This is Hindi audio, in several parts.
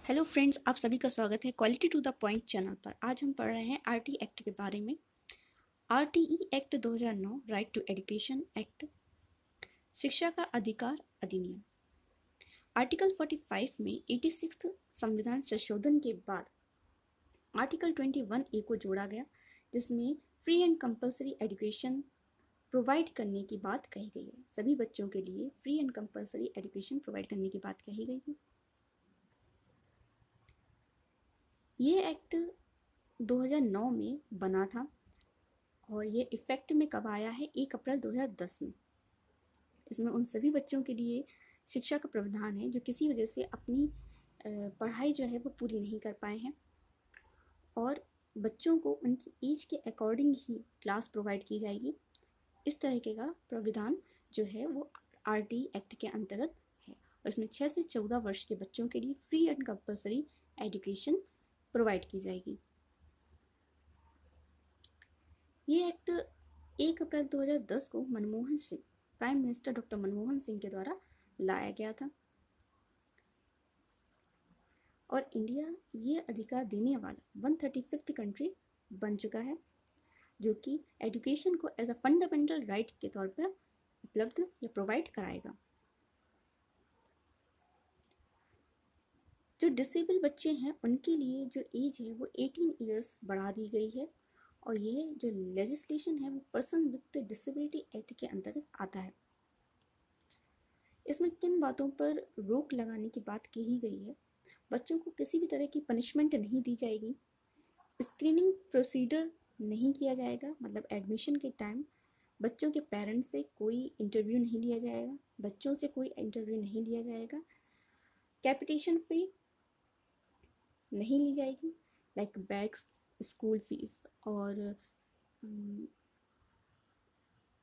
हेलो फ्रेंड्स, आप सभी का स्वागत है quality to the point channel पर। आज हम पढ़ रहे हैं आरटी एक्ट के बारे में। RTE act 2009 right to education act, शिक्षा का अधिकार अधिनियम। आर्टिकल 45 में 86 संविधान संशोधन के बाद आर्टिकल 21A को जोड़ा गया, जिसमें free and compulsory education provide करने की बात कही गई है। सभी बच्चों के लिए free and compulsory education provide करने की बात कही गई है। ये एक्ट 2009 में बना था और ये इफ़ेक्ट में कब आया है? 1 अप्रैल 2010 में। इसमें उन सभी बच्चों के लिए शिक्षा का प्रावधान है जो किसी वजह से अपनी पढ़ाई जो है वो पूरी नहीं कर पाए हैं, और बच्चों को उनकी एज के अकॉर्डिंग ही क्लास प्रोवाइड की जाएगी। इस तरीके का प्रावधान जो है वो आरटी एक्ट के अंतर्गत है, और इसमें 6 से 14 वर्ष के बच्चों के लिए free and compulsory education provide की जाएगी। ये एक्ट 1 अप्रैल 2010 को Manmohan Singh, prime minister doctor Manmohan Singh के द्वारा लाया गया था, और इंडिया ये अधिकार देने वाला 135th कंट्री बन चुका है, जो कि एजुकेशन को एज अ फंडामेंटल राइट के तौर पर उपलब्ध या प्रोवाइड कराएगा। जो डिसेबल बच्चे हैं उनके लिए जो एज है वो 18 ईयर्स बढ़ा दी गई है, और ये जो लेजिस्लेशन है वो पर्सन विद डिसेबिलिटी एक्ट के अंतर्गत आता है। इसमें किन बातों पर रोक लगाने की बात कही गई है? बच्चों को किसी भी तरह की पनिशमेंट नहीं दी जाएगी, स्क्रीनिंग प्रोसीजर नहीं किया जाएगा, मतलब एडमिशन के टाइम बच्चों के पेरेंट्स से कोई इंटरव्यू नहीं लिया जाएगा, बच्चों से कोई इंटरव्यू नहीं लिया जाएगा, कैपिटेशन फी नहीं ली जाएगी, लाइक बैग्स, स्कूल फीस और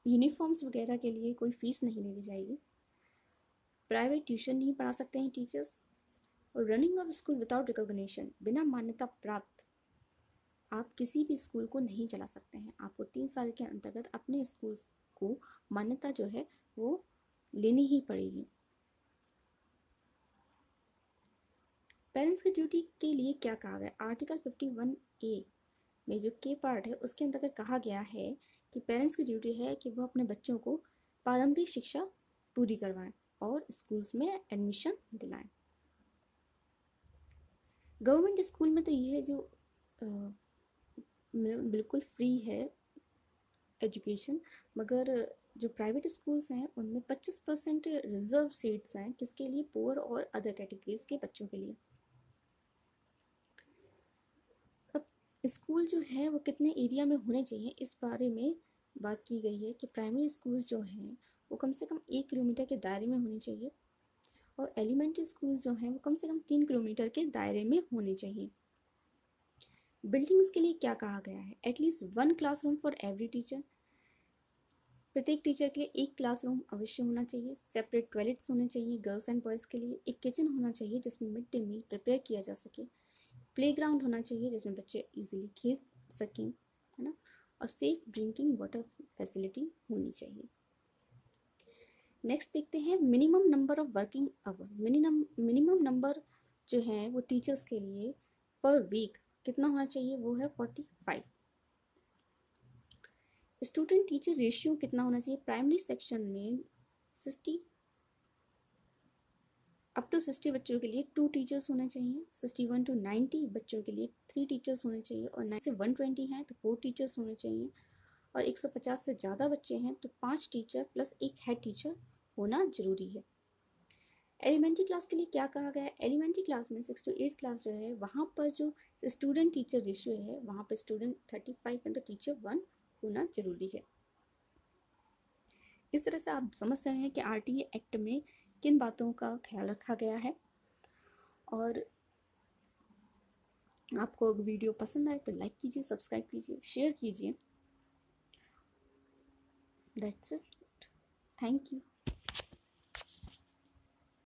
यूनिफॉर्म्स वगैरह के लिए कोई फ़ीस नहीं ली जाएगी। प्राइवेट ट्यूशन नहीं पढ़ा सकते हैं टीचर्स, और running of school without recognition, बिना मान्यता प्राप्त आप किसी भी स्कूल को नहीं चला सकते हैं। आपको 3 साल के अंतर्गत अपने स्कूल को मान्यता जो है वो लेनी ही पड़ेगी। पेरेंट्स की ड्यूटी के लिए क्या कहा गया? आर्टिकल 51A में जो के पार्ट है उसके अंतर्गत कहा गया है कि पेरेंट्स की ड्यूटी है कि वो अपने बच्चों को प्रारंभिक शिक्षा पूरी करवाएं और स्कूल्स में एडमिशन दिलाएं। गवर्नमेंट स्कूल में तो ये है जो बिल्कुल फ्री है एजुकेशन, मगर जो प्राइवेट स्कूल्स हैं उनमें 25% रिजर्व सीट्स हैं, किसके लिए? पुअर और अदर कैटेगरीज के बच्चों के लिए। अब स्कूल जो है वो कितने एरिया में होने चाहिए, इस बारे में बात की गई है कि प्राइमरी स्कूल्स जो हैं वो कम से कम 1 किलोमीटर के दायरे में होने चाहिए, और एलिमेंट्री स्कूल्स जो हैं वो कम से कम 3 किलोमीटर के दायरे में होने चाहिए। बिल्डिंग्स के लिए क्या कहा गया है? At least 1 classroom for every teacher, प्रत्येक टीचर के लिए 1 क्लासरूम अवश्य होना चाहिए। सेपरेट टॉयलेट्स होने चाहिए गर्ल्स एंड बॉयज़ के लिए। एक किचन होना चाहिए जिसमें मिड डे मील प्रिपेयर किया जा सके। प्लेग्राउंड होना चाहिए जिसमें बच्चे इजीली खेल सकें, है ना, और सेफ ड्रिंकिंग वाटर फैसिलिटी होनी चाहिए। नेक्स्ट देखते हैं minimum number of working hour. Minimum number जो है वो टीचर्स के लिए पर वीक कितना होना चाहिए? वो है 45। स्टूडेंट टीचर रेशियो कितना होना चाहिए? प्राइमरी सेक्शन में 60 अप टू 60 बच्चों के लिए 2 टीचर्स होने चाहिए। 61 to 90 बच्चों के लिए 3 टीचर्स होने चाहिए, और 9 से 120 हैं तो 4 टीचर्स होने चाहिए, और 150 से ज़्यादा बच्चे हैं तो 5 टीचर प्लस 1 हेड टीचर होना जरूरी है। एलिमेंट्री क्लास के लिए क्या कहा गया है? एलिमेंट्री क्लास में 6 to 8 क्लास जो है वहाँ पर जो स्टूडेंट टीचर रेशियो है वहाँ पर स्टूडेंट 35 है तो टीचर 1 होना जरूरी है। इस तरह से आप समझ रहे हैं कि आरटीई एक्ट में किन बातों का ख्याल रखा गया है। और आपको अगर वीडियो पसंद आए तो लाइक कीजिए, सब्सक्राइब कीजिए, शेयर कीजिए। That's it. Thank you.